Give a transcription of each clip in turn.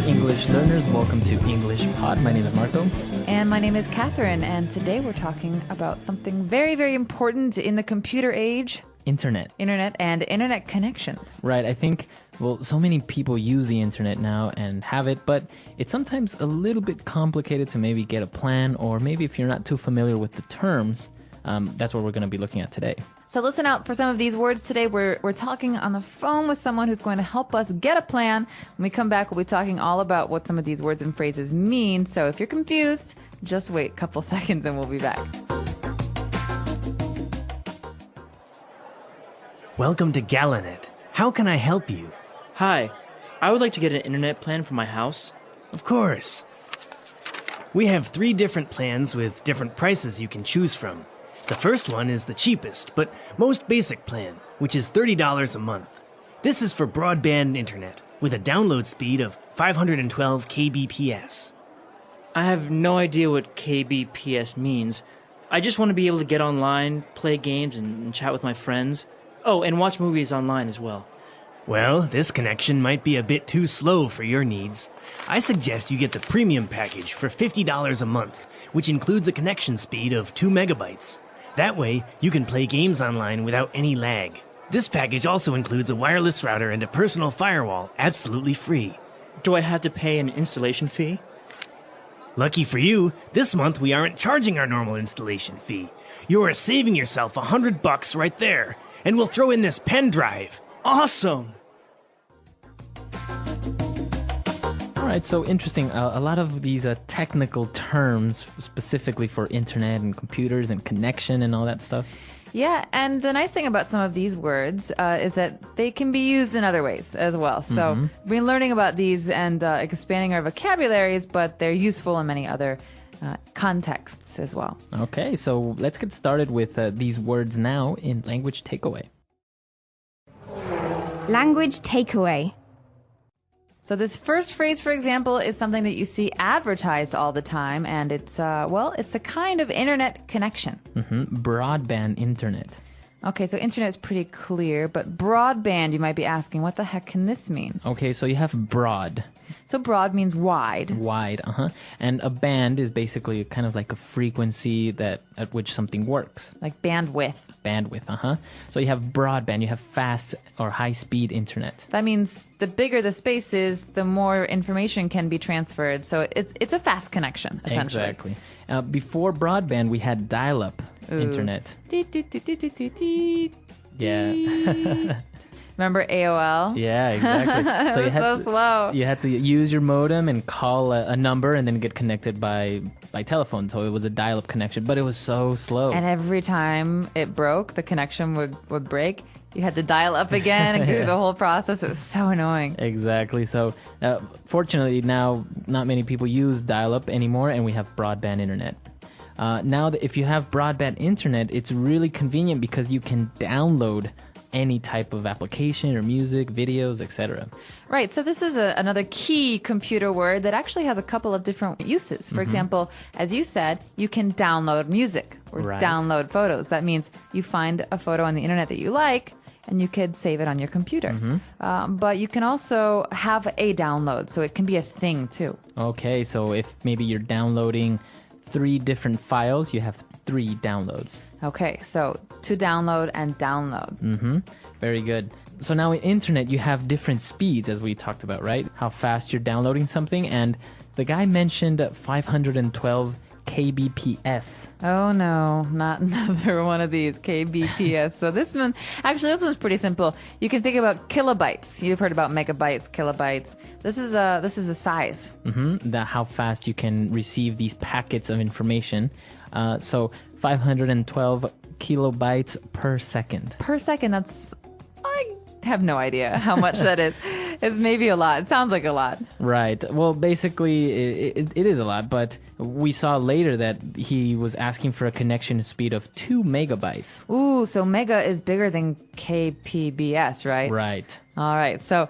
English learners. Welcome to EnglishPod. My name is Marco. And my name is Catherine. And today we're talking about something very, very important in the computer age. Internet and internet connections. Right. I think, so many people use the internet now and have it, but it's sometimes a little bit complicated to maybe get a plan, or maybe if you're not too familiar with the terms, that's what we're going to be looking at today. So listen out for some of these words today. We're talking on the phone with someone who's going to help us get a plan. When we come back, we'll be talking all about what some of these words and phrases mean. So if you're confused, just wait a couple seconds and we'll be back. Welcome to Galanet. How can I help you? Hi, I would like to get an internet plan for my house. Of course. We have 3 different plans with different prices you can choose from. The first one is the cheapest, but most basic plan, which is $30 a month. This is for broadband internet, with a download speed of 512 kbps. I have no idea what kbps means. I just want to be able to get online, play games, and chat with my friends. Oh, and watch movies online as well. Well, this connection might be a bit too slow for your needs. I suggest you get the premium package for $50 a month, which includes a connection speed of 2 megabytes. That way, you can play games online without any lag. This package also includes a wireless router and a personal firewall, absolutely free. Do I have to pay an installation fee? Lucky for you, this month we aren't charging our normal installation fee. You are saving yourself $100 right there, and we'll throw in this pen drive. Awesome! All right, so interesting. A lot of these technical terms specifically for internet and computers and connection and all that stuff. Yeah, and the nice thing about some of these words is that they can be used in other ways as well. So we've been learning about these and expanding our vocabularies, but they're useful in many other contexts as well. Okay, so let's get started with these words now in Language Takeaway. Language takeaway. So this first phrase, for example, is something that you see advertised all the time, and it's a kind of internet connection. Broadband internet. Okay, so internet is pretty clear, but broadband, you might be asking, what the heck can this mean? Okay, so you have broad. So broad means wide. Wide, and a band is basically kind of like a frequency at which something works. Like bandwidth. Bandwidth, So you have broadband, you have fast or high-speed internet. That means the bigger the space is, the more information can be transferred. So it's a fast connection, essentially. Exactly. Before broadband, we had dial-up internet. Yeah. Remember AOL? Yeah, exactly. So you had slow. You had to use your modem and call a number and then get connected by telephone. So it was a dial-up connection, but it was so slow. And every time it broke, the connection would break. You had to dial up again and go through the whole process. It was so annoying. Exactly. So fortunately now not many people use dial-up anymore, and we have broadband internet. Now if you have broadband internet, it's really convenient because you can download any type of application or music, videos, etc. Right. So this is another key computer word that actually has a couple of different uses. For example, as you said, you can download music or download photos. That means you find a photo on the internet that you like, and you could save it on your computer. But you can also have a download, so it can be a thing too. Okay, so if maybe you're downloading 3 different files, you have 3 downloads. Okay, so to download and download. Very good. So now in internet, you have different speeds, as we talked about, right? How fast you're downloading something. And the guy mentioned 512 kbps. Oh no, not another one of these kbps. So this one's pretty simple. You can think about kilobytes. You've heard about megabytes, kilobytes. This is a size. How fast you can receive these packets of information. So 512 kilobytes per second. Per second, I have no idea how much that is. It's maybe a lot. It sounds like a lot. Right. Well, basically, it is a lot, but we saw later that he was asking for a connection speed of 2 megabytes. Ooh, so mega is bigger than kpbs, right? Right. All right. So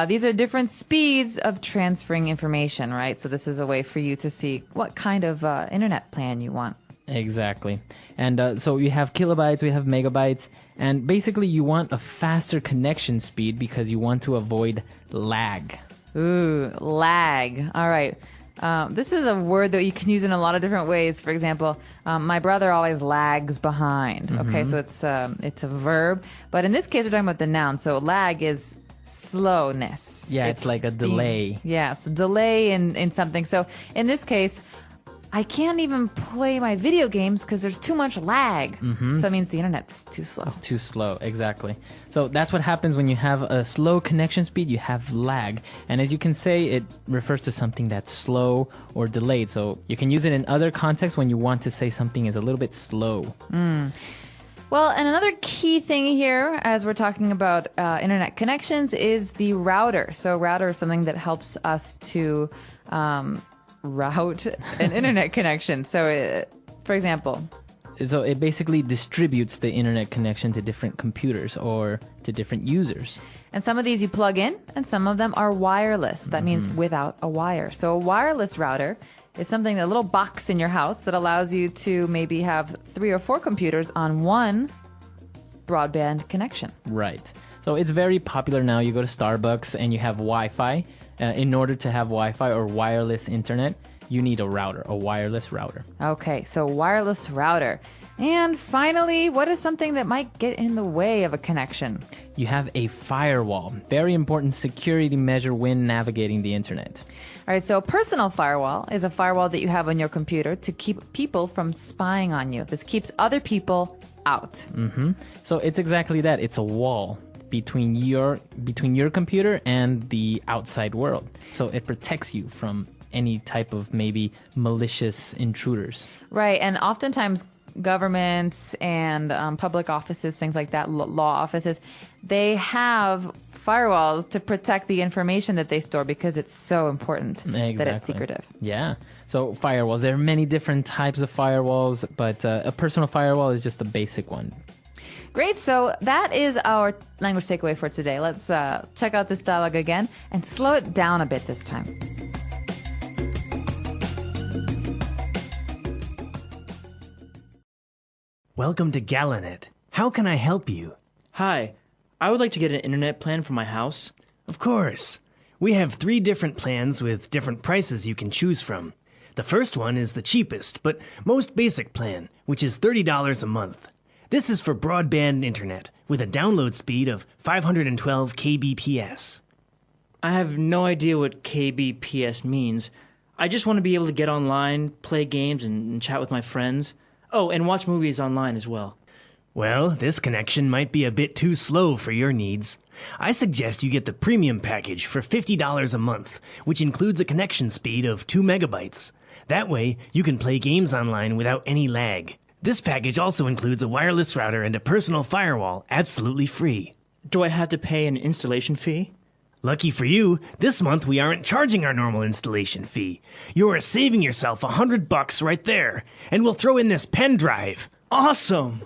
these are different speeds of transferring information, right? So this is a way for you to see what kind of internet plan you want. Exactly. And so you have kilobytes, we have megabytes, and basically you want a faster connection speed because you want to avoid lag. Ooh, lag. All right. This is a word that you can use in a lot of different ways. For example, my brother always lags behind. Okay, so it's a verb, but in this case, we're talking about the noun. So lag is slowness. Yeah, it's like a delay. It's a delay in something. So in this case, I can't even play my video games because there's too much lag. So that means the internet's too slow. It's too slow, exactly. So that's what happens when you have a slow connection speed, you have lag. And as you can say, it refers to something that's slow or delayed. So you can use it in other contexts when you want to say something is a little bit slow. Well, and another key thing here, as we're talking about internet connections, is the router. So router is something that helps us to route an internet connection. So, for example, So it basically distributes the internet connection to different computers or to different users. and some of these you plug in, and some of them are wireless. That means without a wire. So a wireless router is something, a little box in your house that allows you to maybe have 3 or 4 computers on one broadband connection. Right. So it's very popular now. You go to Starbucks and you have Wi-Fi. In order to have Wi-Fi or wireless internet, you need a router, a wireless router. Okay, so wireless router. And finally, what is something that might get in the way of a connection? You have a firewall. Very important security measure when navigating the internet. All right, so a personal firewall is a firewall that you have on your computer to keep people from spying on you. This keeps other people out. So it's exactly that. It's a wall between your computer and the outside world. So it protects you from any type of maybe malicious intruders. Right, and oftentimes governments and public offices, things like that, law offices, they have firewalls to protect the information that they store because it's so important that it's secretive. Yeah. So firewalls, there are many different types of firewalls, but a personal firewall is just a basic one. Great, so that is our language takeaway for today. Let's check out this dialogue again and slow it down a bit this time. Welcome to Galanet. How can I help you? Hi, I would like to get an internet plan for my house. Of course. We have 3 different plans with different prices you can choose from. The first one is the cheapest, but most basic plan, which is $30 a month. This is for broadband internet with a download speed of 512 kbps. I have no idea what kbps means. I just want to be able to get online, play games, and chat with my friends. Oh, and watch movies online as well. Well, this connection might be a bit too slow for your needs. I suggest you get the premium package for $50 a month, which includes a connection speed of 2 megabytes. That way, you can play games online without any lag. This package also includes a wireless router and a personal firewall, absolutely free. Do I have to pay an installation fee? Lucky for you, this month we aren't charging our normal installation fee. You are saving yourself $100 right there, and we'll throw in this pen drive. Awesome!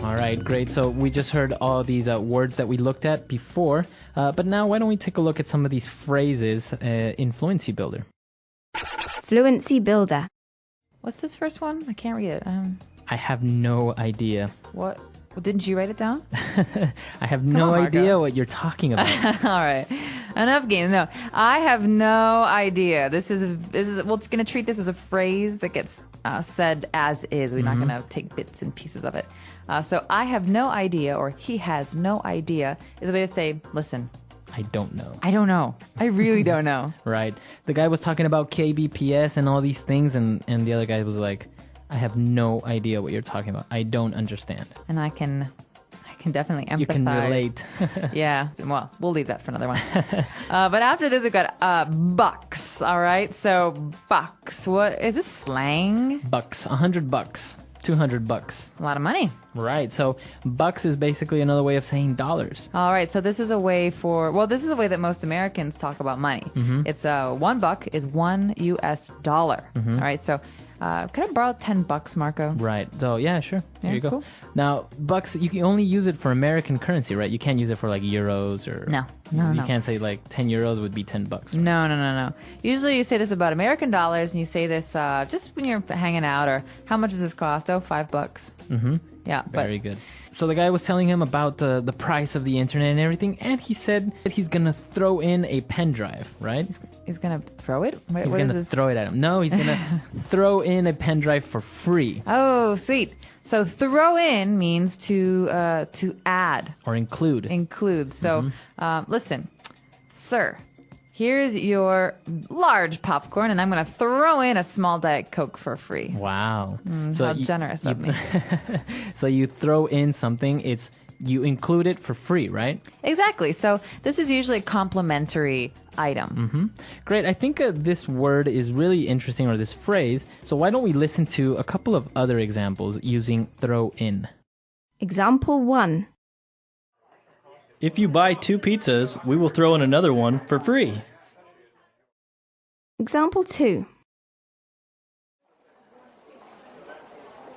All right, great. So we just heard all these words that we looked at before, but now why don't we take a look at some of these phrases in Fluency Builder. Fluency Builder. What's this first one? I can't read it. I have no idea. What? Well, didn't you write it down? I have no on, idea Marco. what you're talking about. All right, enough games. No, I have no idea. This is we're going to treat this as a phrase that gets said as is. We're not going to take bits and pieces of it. So I have no idea, or he has no idea, is a way to say, listen, I don't know. I don't know. I really don't know. Right. The guy was talking about KBPS and all these things, and the other guy was like, I have no idea what you're talking about. I don't understand. And I can definitely empathize. You can relate. Yeah. Well, we'll leave that for another one. But after this, we've got bucks. All right. So bucks. What is this slang? Bucks. $100. $200. A lot of money. Right. So bucks is basically another way of saying dollars. All right. So this is a way this is a way that most Americans talk about money. It's $1 is $1 US. All right. So could I borrow $10, Marco? Right. So yeah, sure. There you go. Cool. Now, bucks, you can only use it for American currency, right? You can't use it for like euros or... No. You can't say like 10 euros would be 10 bucks. Right? No. Usually you say this about American dollars, and you say this just when you're hanging out, or how much does this cost? Oh, $5. Mm-hmm. Yeah. Very good. So the guy was telling him about the price of the internet and everything, and he said that he's going to throw in a pen drive, right? He's going to throw it? He's going to throw it at him. No, he's going to throw in a pen drive for free. Oh, sweet. So throw in means to add. Or include. Include. So listen, sir, here's your large popcorn, and I'm going to throw in a small Diet Coke for free. Wow. How generous of me. So you throw in something, you include it for free, right? Exactly. So this is usually a complimentary item. Mm-hmm. Great. I think this word is really interesting, or this phrase. So why don't we listen to a couple of other examples using throw in? Example 1. If you buy 2 pizzas, we will throw in another one for free. Example 2.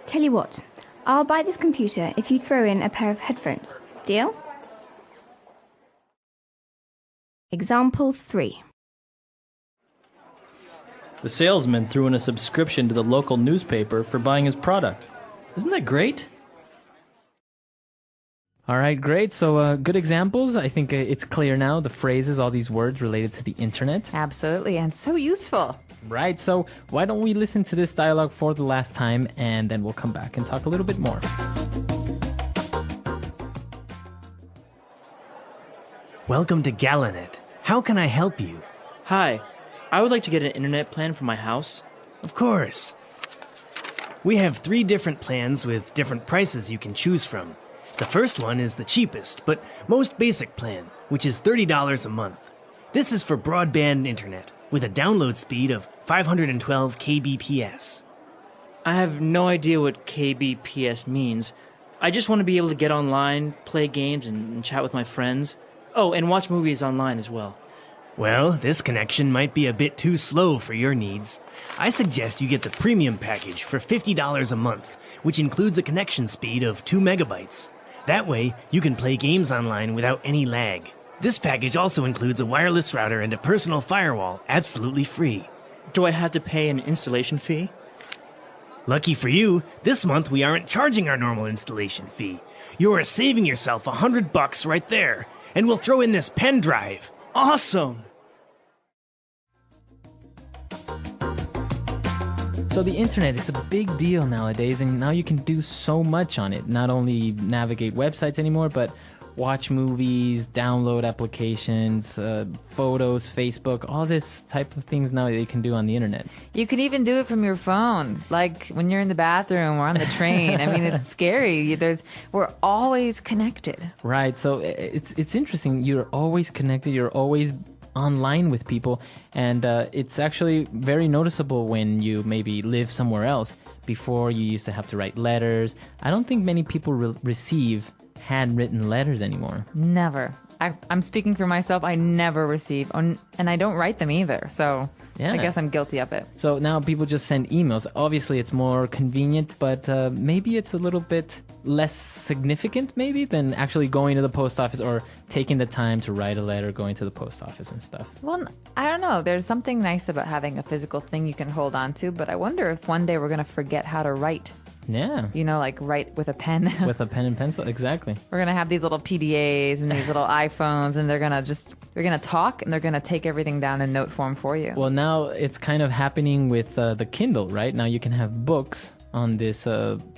Tell you what, I'll buy this computer if you throw in a pair of headphones. Deal? Example 3. The salesman threw in a subscription to the local newspaper for buying his product. Isn't that great? All right, great. So good examples. I think it's clear now, the phrases, all these words related to the internet. Absolutely, and so useful. Right, so why don't we listen to this dialogue for the last time, and then we'll come back and talk a little bit more. Welcome to Galanet. How can I help you? Hi, I would like to get an internet plan for my house. Of course. We have 3 different plans with different prices you can choose from. The first one is the cheapest, but most basic plan, which is $30 a month. This is for broadband internet, with a download speed of 512 kbps. I have no idea what kbps means. I just want to be able to get online, play games, and chat with my friends. Oh, and watch movies online as well. Well, this connection might be a bit too slow for your needs. I suggest you get the premium package for $50 a month, which includes a connection speed of 2 megabytes. That way, you can play games online without any lag. This package also includes a wireless router and a personal firewall, absolutely free. Do I have to pay an installation fee? Lucky for you, this month we aren't charging our normal installation fee. You are saving yourself $100 right there, and we'll throw in this pen drive. Awesome! So the internet, it's a big deal nowadays, and now you can do so much on it. Not only navigate websites anymore, but watch movies, download applications, photos, Facebook, all this type of things now that you can do on the internet. You can even do it from your phone, like when you're in the bathroom or on the train. I mean, it's scary. We're always connected. Right. So it's interesting. You're always connected. You're always online with people, and it's actually very noticeable when you maybe live somewhere else. Before, you used to have to write letters. I don't think many people receive handwritten letters anymore. Never. I'm speaking for myself. I never receive, and I don't write them either. So Yeah. I guess I'm guilty of it. So now people just send emails. Obviously, it's more convenient, but maybe it's a little bit less significant, maybe, than actually going to the post office or taking the time to write a letter, going to the post office and stuff. Well, I don't know. There's something nice about having a physical thing you can hold on to, but I wonder if one day we're going to forget how to write. Yeah. You know, like write with a pen. With a pen and pencil, exactly. We're going to have these little PDAs and these little iPhones, and they're going to talk, and they're going to take everything down in note form for you. Well, now it's kind of happening with the Kindle, right? Now you can have books on this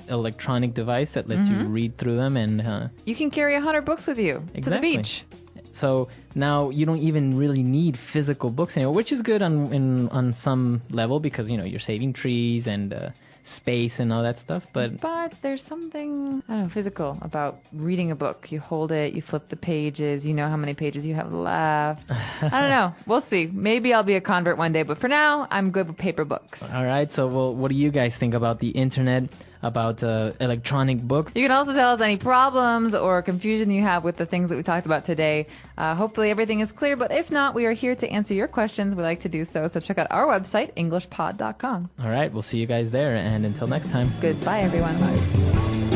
electronic device that lets you read through them, and you can carry 100 books with you to the Exactly. beach. so now you don't even really need physical books anymore, which is good on some level, because you're saving trees and space and all that stuff. But there's something, I don't know, physical about reading a book. You hold it, you flip the pages, you know how many pages you have left. I don't know. We'll see. Maybe I'll be a convert one day, but for now, I'm good with paper books. all right, so what do you guys think about the internet, about electronic books? You can also tell us any problems or confusion you have with the things that we talked about today. Hopefully everything is clear, but if not, we are here to answer your questions. We like to do so. So check out our website, EnglishPod.com. All right, we'll see you guys there, and until next time. Goodbye, everyone. Bye.